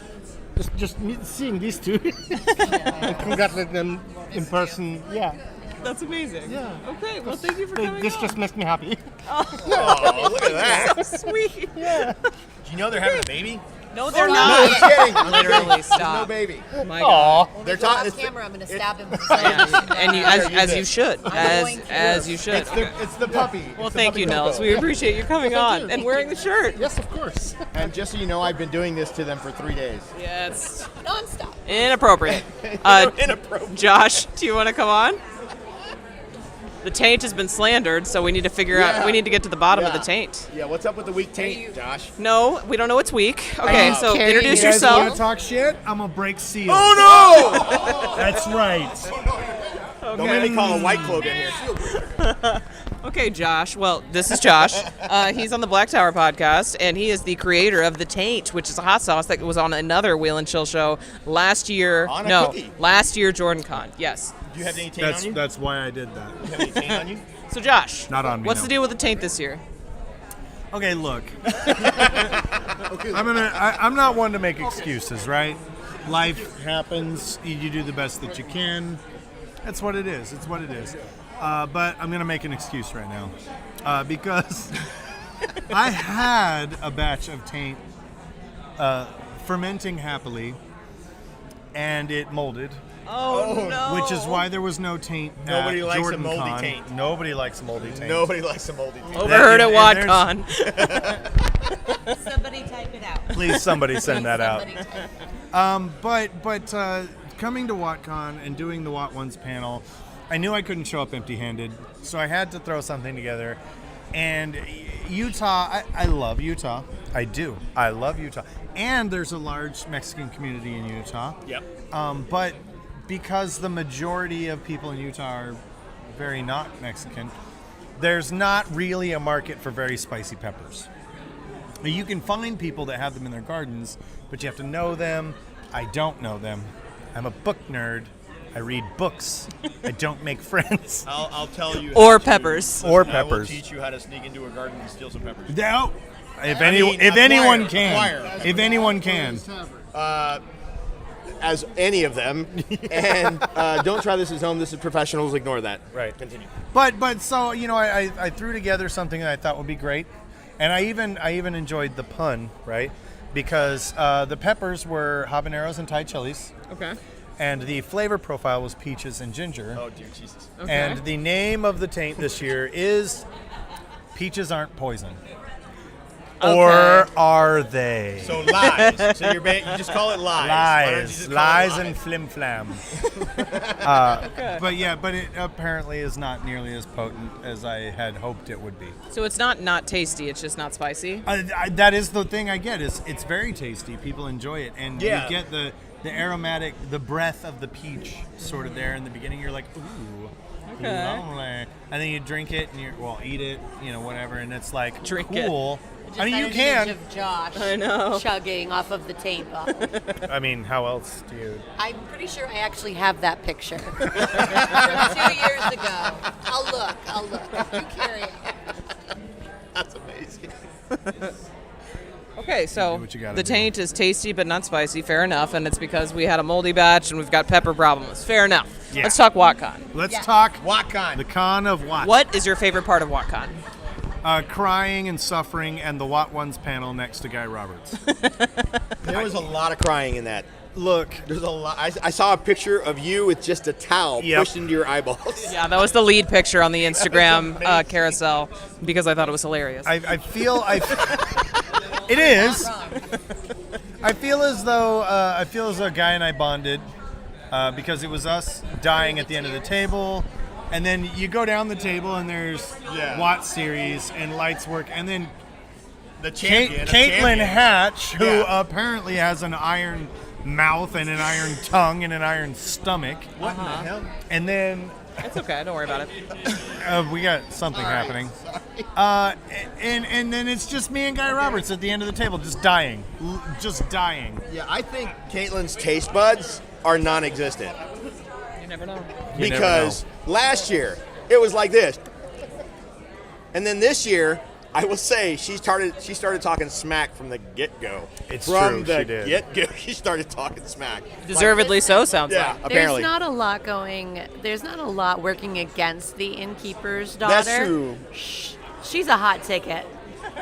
just seeing these two and congratulating them in person. Yeah. That's amazing. Yeah. Okay, well, thank you for coming This on. just makes me happy. Oh, look at that. So sweet. Yeah. Do you know they're having a baby? No, they're No, not. I'm kidding. I'm Literally, kidding. stop. There's no baby. My God. They're Off talking. camera, I'm going to stab him. And you, as you should, going to. as you should. Okay. It's the puppy. Well, It's the thank puppy you, Coco. Nels. We appreciate you coming on and wearing the shirt. Yes, of course. And just so you know, I've been doing this to them for 3 days. Yeah, it's Non-stop. inappropriate. Inappropriate. Josh, do you want to come on? The taint has been slandered, so we need to figure out. We need to get to the bottom of the taint. Yeah, what's up with the weak taint, Josh? No, we don't know it's weak. Okay, so introduce You guys want yourself. to talk shit? I'm gonna break seal. Oh That's right. no! Don't make me call a white cloak in here. Okay, Josh. Well, this is Josh. He's on the Black Tower podcast, and he is the creator of the Taint, which is a hot sauce that was on another Wheel and Chill show last year. On a cookie. Last year, JordanCon. Yes. Do you have any taint on you? That's why I did that. Do you have any taint on you? So, Josh, Not on me, what's no. the deal with the Taint this year? Okay, look. I'm not one to make excuses, right? Life happens. You do the best that you can. That's what it is. It's what it is. But I'm gonna make an excuse right now because I had a batch of taint fermenting happily, and it molded. Oh, no. Which is why there was no taint. Nobody at likes a JordanCon. moldy taint. Nobody likes a moldy taint. Nobody likes a moldy taint. Overheard at and WoTCon. Somebody type it out. Please, somebody send that out. Somebody type it But coming to WoTCon and doing the WoT1s panel, I knew I couldn't show up empty-handed, so I had to throw something together. And Utah, I love Utah. I do. I love Utah. And there's a large Mexican community in Utah. Yep. But because the majority of people in Utah are very not Mexican, there's not really a market for very spicy peppers. You can find people that have them in their gardens, but you have to know them. I don't know them. I'm a book nerd. I read books. I don't make friends. I'll tell you. Or peppers. Or I will peppers. teach you how to sneak into a garden and steal some peppers. No. If acquire, anyone can. acquire. If anyone can. As any of them. And don't try this at home. This is professionals. Ignore that. Right. Continue. But so, you know, I threw together something that I thought would be great. And I even enjoyed the pun, right? Because the peppers were habaneros and Thai chilies. Okay. And the flavor profile was peaches and ginger. Oh, dear Jesus. Okay. And the name of the taint this year is Peaches Aren't Poison. Or are they? So lies. So you just call it lies. Why don't you just call it Lies and flim flam. But yeah, but it apparently is not nearly as potent as I had hoped it would be. So it's not tasty, it's just not spicy? That is the thing I get. It's very tasty. People enjoy it. And Yeah. you get the aromatic, the breath of the peach sort of there in the beginning. You're like, ooh. Okay. Lovely. And then you drink it and eat it, whatever. And it's like, Drink it. cool. Just I mean, you an can. image of Josh I know. chugging off of the tape bottle. I mean, how else do you? I'm pretty sure I actually have that picture from 2 years ago. I'll look. You carry it. That's amazing. Okay, so Do what you gotta the do. taint is tasty but not spicy. Fair enough, and it's because we had a moldy batch and we've got pepper problems. Fair enough. Yeah. Let's talk WoTCon. Let's talk WoTCon. the con of what? What is your favorite part of WoTCon? Crying and suffering and the WoT1s panel next to Guy Roberts. There was a lot of crying in that. Look, There's a lot. I saw a picture of you with just a towel Yep. pushed into your eyeballs. Yeah, that was the lead picture on the Instagram carousel because I thought it was hilarious. I feel it is. I feel as though Guy and I bonded because it was us dying at the end of the table, and then you go down the table and there's WoT series and lights work, and then The champion. of Caitlin champions. Hatch, who Yeah. apparently has an iron mouth and an iron tongue and an iron stomach, What in the hell? and then It's okay, don't worry about it. we got something happening. And then it's just me and Guy Roberts at the end of the table, just dying. Just dying. Yeah, I think Caitlin's taste buds are non-existent You never know. You never because last year it was like this, and then this year I will say she started talking smack from the get-go. It's from true, the she did. get-go, she started talking smack. Deservedly so, sounds Yeah, like. apparently. There's not a lot working against the innkeeper's daughter. That's true. She's a hot ticket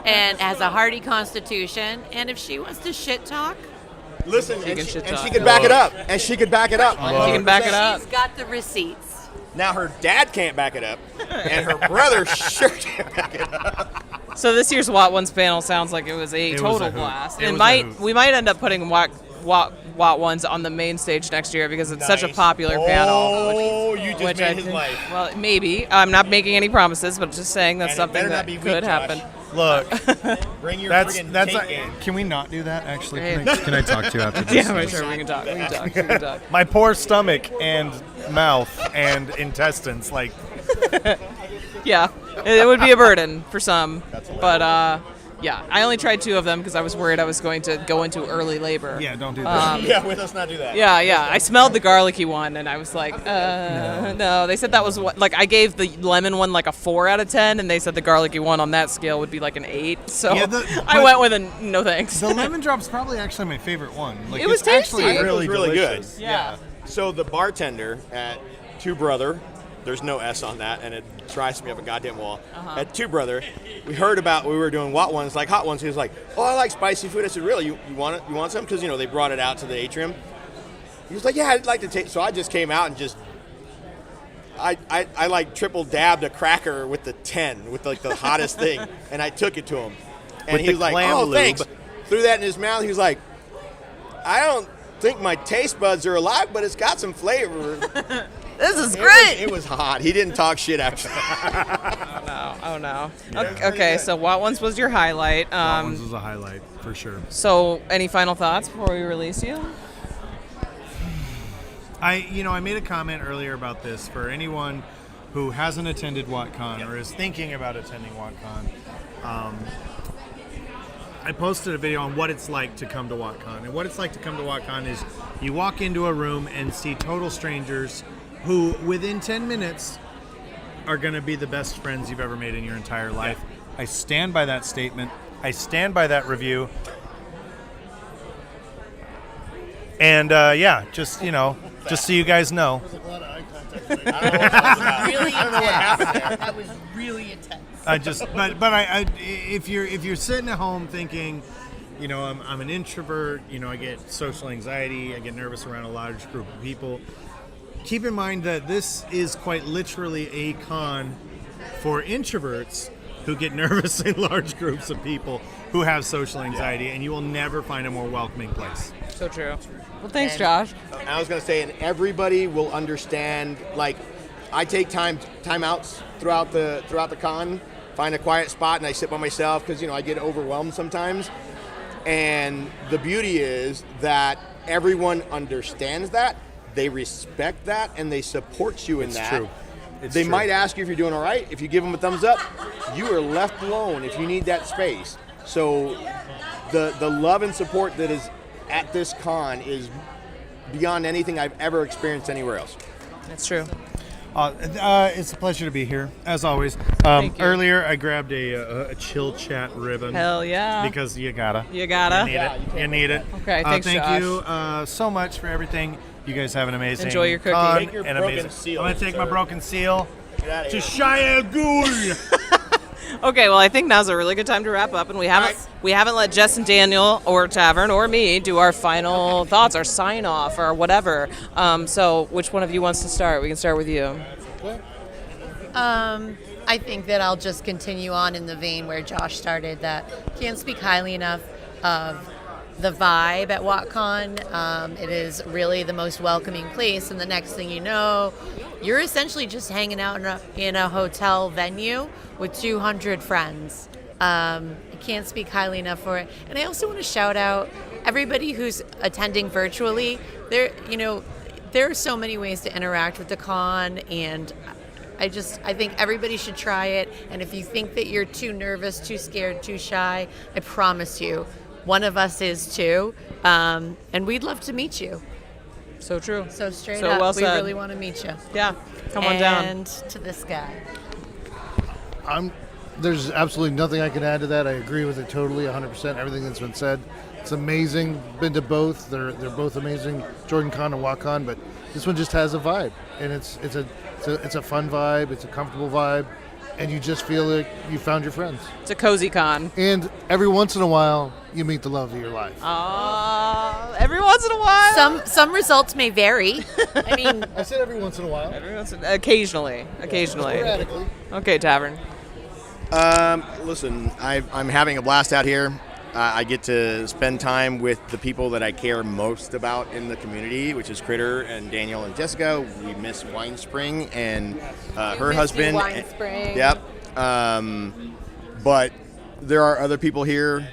and has a hardy constitution. And if she wants to shit talk, Listen, She and can she, shit and talk. she could back it up. And she could back it up. She can back it up. she's got the receipts. Now her dad can't back it up, and her brother sure can't back it up. So this year's Watt Ones panel sounds like it was a was total a hoot. blast. It And was a hoot. we might end up putting Watt Ones on the main stage next year because it's such a Nice. popular panel. Oh, you just Which made I his think, life. well, maybe. I'm not making any promises, but just saying that's And it something better that not be weak, could Josh. happen. Look, Bring your that's friggin' that's. tank in. Can we not do that? Actually, Hey. can I talk to you after this? Yeah, for sure. We can talk. We can talk. We can talk. My poor stomach and mouth and intestines, like. Yeah, it would be a burden for some. But yeah, I only tried 2 of them because I was worried I was going to go into early labor. Yeah, don't do that. Yeah, with us not do that. Yeah. I smelled the garlicky one, and I was like, no. They said that was what, like, I gave the lemon one like a 4 out of 10, and they said the garlicky one on that scale would be like an 8. So Yeah, I but- went with a no thanks. The lemon drop's probably actually my favorite one. Like, It was it's actually tasty. really It was really delicious. good. Yeah. So the bartender at Two Brother, there's no S on that, and it drives me up a goddamn wall. At Two Brother, we were doing Watt Ones, like hot ones. He was like, "Oh, I like spicy food." I said, "Really? You want it? You want some?" Because they brought it out to the atrium. He was like, "Yeah, I'd like to take." So I just came out and just, I like triple dabbed a cracker with the 10, with like the hottest thing, and I took it to him, and With he the was like, clam "Oh, lube. thanks." Threw that in his mouth. He was like, "I don't think my taste buds are alive, but it's got some flavor." This is great. It was hot. He didn't talk shit after that. Oh no. Okay, so Watt Ones was your highlight. That one was a highlight for sure. So any final thoughts before we release you? I made a comment earlier about this for anyone who hasn't attended WoTCon or is thinking about attending WoTCon. I posted a video on what it's like to come to WoTCon, and what it's like to come to WoTCon is you walk into a room and see total strangers who, within 10 minutes, are going to be the best friends you've ever made in your entire life. I stand by that statement. I stand by that review. And just so you guys know. There's a lot of eye contact. Right Really intense. That was really intense. If you're sitting at home thinking, I'm an introvert, I get social anxiety, I get nervous around a large group of people. Keep in mind that this is quite literally a con for introverts who get nervous in large groups of people who have social anxiety, and you will never find a more welcoming place. So true. Well, thanks, Josh. I was gonna say, and everybody will understand. Like, I take timeouts throughout the con, find a quiet spot, and I sit by myself because I get overwhelmed sometimes. And the beauty is that everyone understands that, they respect that, and they support you in It's that. true. It's They true. might ask you if you're doing all right. If you give them a thumbs up, you are left alone if you need that space. So the love and support that is at this con is beyond anything I've ever experienced anywhere else. That's true. It's a pleasure to be here, as always. Thank you. Earlier, I grabbed a chill chat ribbon. Hell yeah. Because you gotta. You gotta. You need it. Okay, thanks, thank Josh. you so much for everything. You guys have an amazing Enjoy your cookie. con Take your and broken amazing. seal, I'm gonna take my sir. broken seal Get outta to here. Shia Ghul. Okay, well, I think now's a really good time to wrap up, and we haven't let Jess and Daniel or Tavern or me do our final thoughts, our sign off, or whatever. So, which one of you wants to start? We can start with you. I think that I'll just continue on in the vein where Josh started. That can't speak highly enough of the vibe at WoTCon. It is really the most welcoming place, and the next thing you know, you're essentially just hanging out in a hotel venue with 200 friends. I can't speak highly enough for it. And I also want to shout out everybody who's attending virtually. There are so many ways to interact with the con, and I think everybody should try it. And if you think that you're too nervous, too scared, too shy, I promise you, one of us is too. And we'd love to meet you. So true. So straight So up, well we said. really want to meet you. Yeah, come on down. And to this guy. I'm There's absolutely nothing I can add to that. I agree with it totally, 100%. Everything that's been said. It's amazing. Been to both. They're both amazing, Jordan Con and WoTCon. But this one just has a vibe, and it's a fun vibe. It's a comfortable vibe, and you just feel like you found your friends. It's a cozy con. And every once in a while, you meet the love of your life. Every once in a while. Some results may vary. I mean, I said every once in a while. Occasionally. Sporadically. Okay, Tavern. Listen, I'm having a blast out here. I get to spend time with the people that I care most about in the community, which is Kritter and Daniel and Jessica. We miss Wine Spring and her husband. Wine Spring. Yep. But there are other people here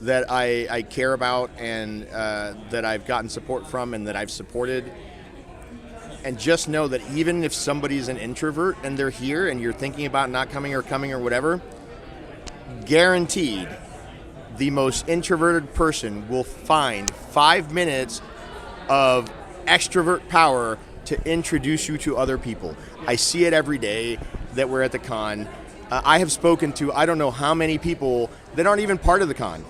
that I care about and that I've gotten support from and that I've supported. And just know that even if somebody's an introvert and they're here and you're thinking about not coming or coming or whatever, guaranteed the most introverted person will find 5 minutes of extrovert power to introduce you to other people. I see it every day that we're at the con. I have spoken to I don't know how many people that aren't even part of the con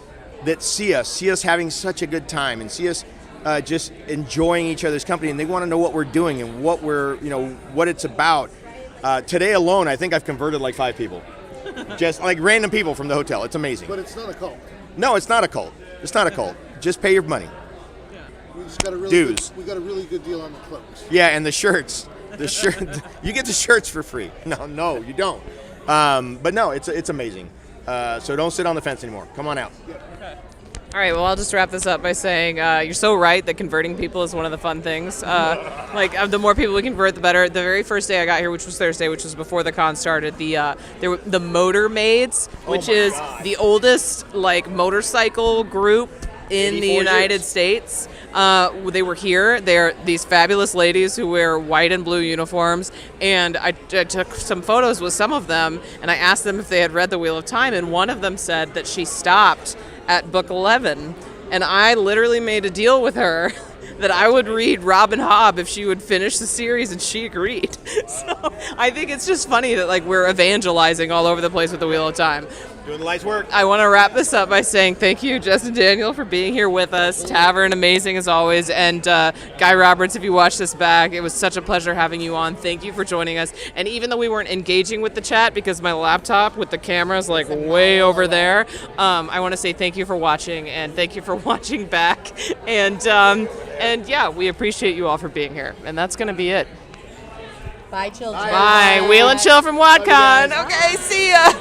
that see us having such a good time and see us just enjoying each other's company, and they want to know what we're doing and what what it's about. Today alone, I think I've converted like 5 people, just like random people from the hotel. It's amazing. But it's not a cult. No, it's not a cult. It's not a cult. Just pay your money. We just got a really Dues. we got a really good deal on the cloaks. Yeah, and the shirts. The shirt. You get the shirts for free. No, you don't. But no, it's amazing. So don't sit on the fence anymore. Come on out. All right, well, I'll just wrap this up by saying you're so right that converting people is one of the fun things. The more people we convert, the better. The very first day I got here, which was Thursday, which was before the con started, there were the Motor Maids, which is the oldest motorcycle group in the United States. They were here. They're these fabulous ladies who wear white and blue uniforms, and I took some photos with some of them, and I asked them if they had read The Wheel of Time, and one of them said that she stopped at book 11, and I literally made a deal with her that I would read Robin Hobb if she would finish the series, and she agreed. So I think it's just funny that we're evangelizing all over the place with The Wheel of Time. Doing the lights work. I want to wrap this up by saying thank you, Justin Daniel, for being here with us. Tavern, amazing as always. And Guy Roberts, if you watch this back, it was such a pleasure having you on. Thank you for joining us. And even though we weren't engaging with the chat because my laptop with the camera's way over there, I want to say thank you for watching, and thank you for watching back. And yeah, we appreciate you all for being here. And that's going to be it. bye, children. Bye. Wheel and Chill from WoTCon. Okay, see ya.